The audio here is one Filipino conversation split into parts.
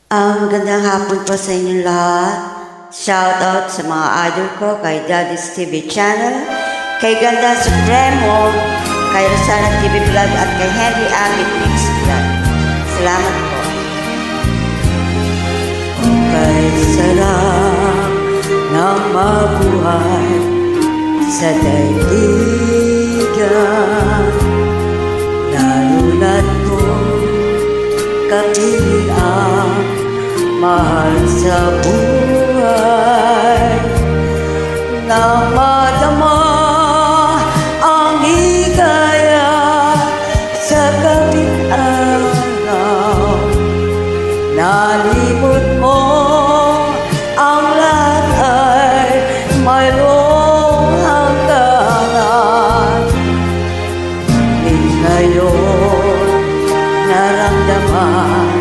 Magandang hapon po sa inyong lahat. Shout out sa mga idol ko, kay Daddy's TV Channel, kay Ganda Supremo, kay Rosana TV Vlog, at kay Henry Amit Mix Vlog. Salamat po. Kay sarap ng mabuhay sa daigdigan, nalulat ko kapili ang mahal sa buhay, na madama ang higaya sa gabing araw. Nalimot mo ang lahat ay mayroong hangganan. Di ngayon naramdaman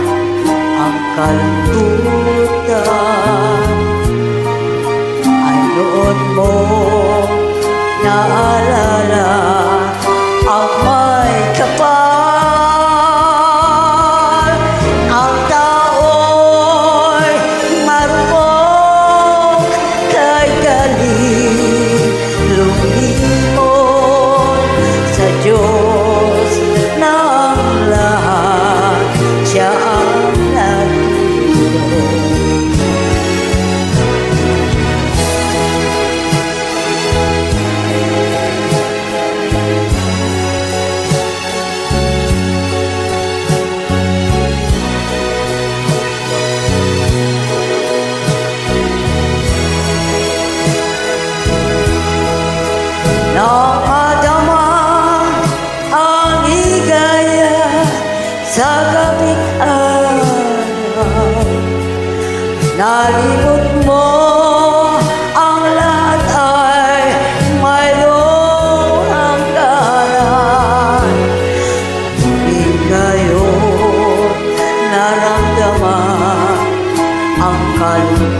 ang kalantutan, ay noon mo naalala ang may kapal. Ang tao'y marupok, kay galing lumimot sa Diyos ng lahat. Siya ang nagtulong. Nakadama ang higaya sa gabing araw. Nalimot mo ang lahat ay mayroong hangganan. Di ngayon naramdaman ang kaluluwa.